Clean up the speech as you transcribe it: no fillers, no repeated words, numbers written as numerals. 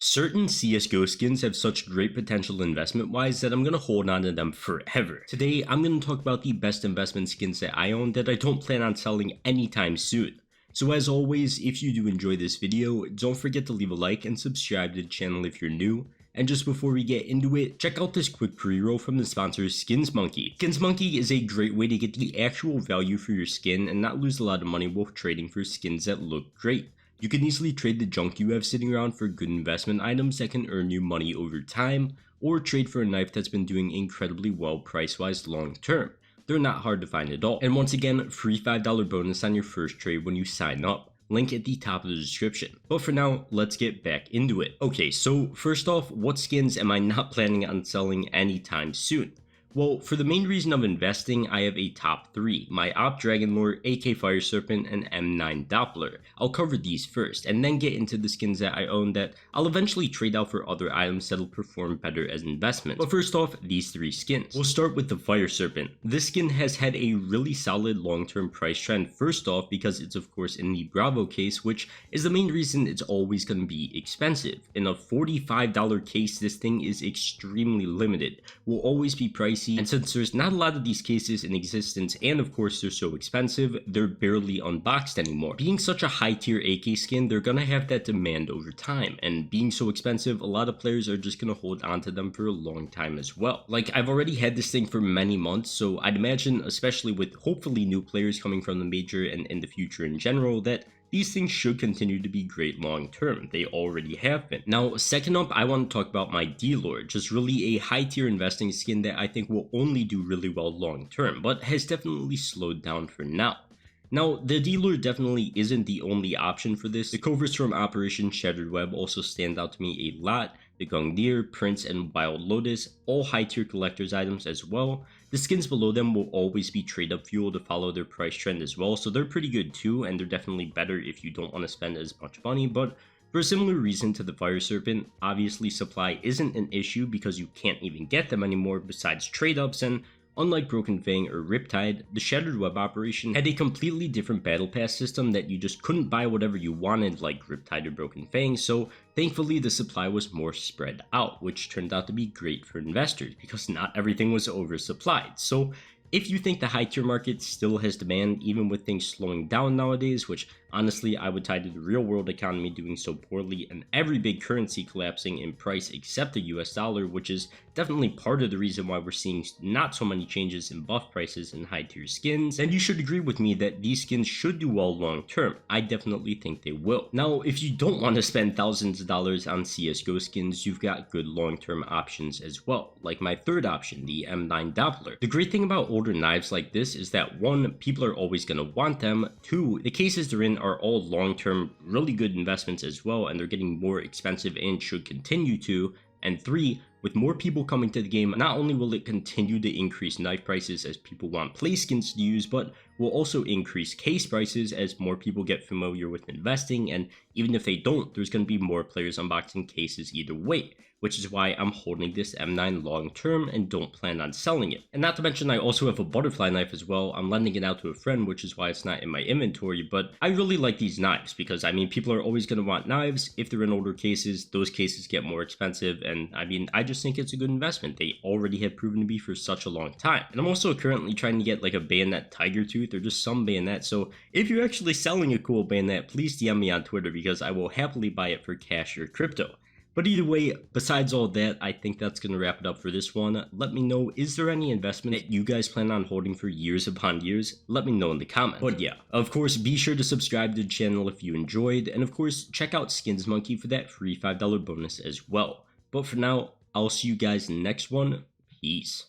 Certain CSGO skins have such great potential investment-wise that I'm going to hold on to them forever. Today, I'm going to talk about the best investment skins that I own that I don't plan on selling anytime soon. So as always, if you do enjoy this video, don't forget to leave a like and subscribe to the channel if you're new. And just before we get into it, check out this quick pre-roll from the sponsor SkinsMonkey. SkinsMonkey is a great way to get the actual value for your skin and not lose a lot of money while trading for skins that look great. You can easily trade the junk you have sitting around for good investment items that can earn you money over time, or trade for a knife that's been doing incredibly well price-wise long term. They're not hard to find at all. And once again, free $5 bonus on your first trade when you sign up. Link at the top of the description. But for now, let's get back into it. Okay, so first off, what skins am I not planning on selling anytime soon? Well, for the main reason of investing, I have a top 3, my Op Dragonlord, AK Fire Serpent, and M9 Doppler. I'll cover these first, and then get into the skins that I own that I'll eventually trade out for other items that'll perform better as investments. But first off, these 3 skins. We'll start with the Fire Serpent. This skin has had a really solid long-term price trend, first off because it's of course in the Bravo case, which is the main reason it's always going to be expensive. In a $45 case, this thing is extremely limited, will always be pricey. And since there's not a lot of these cases in existence, and of course they're so expensive, they're barely unboxed anymore. Being such a high tier AK skin, they're gonna have that demand over time, and being so expensive, a lot of players are just gonna hold on to them for a long time as well. Like, I've already had this thing for many months, so I'd imagine, especially with hopefully new players coming from the major and in the future in general, that these things should continue to be great long term. They already have been. Now, second up, I want to talk about my Dlord, just really a high tier investing skin that I think will only do really well long term, but has definitely slowed down for now. Now, the Dlord definitely isn't the only option for this. The coverts from Operation Shattered Web also stand out to me a lot. The Gungnir, Prince, and Wild Lotus, all high tier collector's items as well. The skins below them will always be trade up fuel to follow their price trend as well, so they're pretty good too, and they're definitely better if you don't want to spend as much money. But for a similar reason to the Fire Serpent, obviously supply isn't an issue because you can't even get them anymore besides trade ups, and unlike Broken Fang or Riptide, the Shattered Web operation had a completely different battle pass system that you just couldn't buy whatever you wanted like Riptide or Broken Fang, so thankfully the supply was more spread out, which turned out to be great for investors because not everything was oversupplied. So if you think the high tier market still has demand even with things slowing down nowadays, which honestly I would tie to the real world economy doing so poorly and every big currency collapsing in price except the US dollar, which is definitely part of the reason why we're seeing not so many changes in buff prices in high tier skins, then you should agree with me that these skins should do well long term. I definitely think they will. Now, if you don't want to spend thousands of dollars on CSGO skins, you've got good long term options as well, like my third option, the M9 Doppler. The great thing about older knives like this is that 1, people are always going to want them, 2, the cases they're in are all long-term really good investments as well, and they're getting more expensive and should continue to, and 3, with more people coming to the game, not only will it continue to increase knife prices as people want play skins to use, but will also increase case prices as more people get familiar with investing, and even if they don't, there's going to be more players unboxing cases either way, which is why I'm holding this M9 long term and don't plan on selling it. And not to mention, I also have a butterfly knife as well. I'm lending it out to a friend, which is why it's not in my inventory, but I really like these knives because, I mean, people are always going to want knives. If they're in older cases, those cases get more expensive, and I mean, I just think it's a good investment. They already have proven to be for such a long time. And I'm also currently trying to get like a bayonet tiger tooth or just some bayonet, so if you're actually selling a cool bayonet, please DM me on Twitter because I will happily buy it for cash or crypto. But either way, besides all that, I think that's going to wrap it up for this one. Let me know, is there any investment that you guys plan on holding for years upon years? Let me know in the comments. But yeah, of course, be sure to subscribe to the channel if you enjoyed, and of course, check out SkinsMonkey for that free $5 bonus as well. But for now, I'll see you guys in the next one. Peace.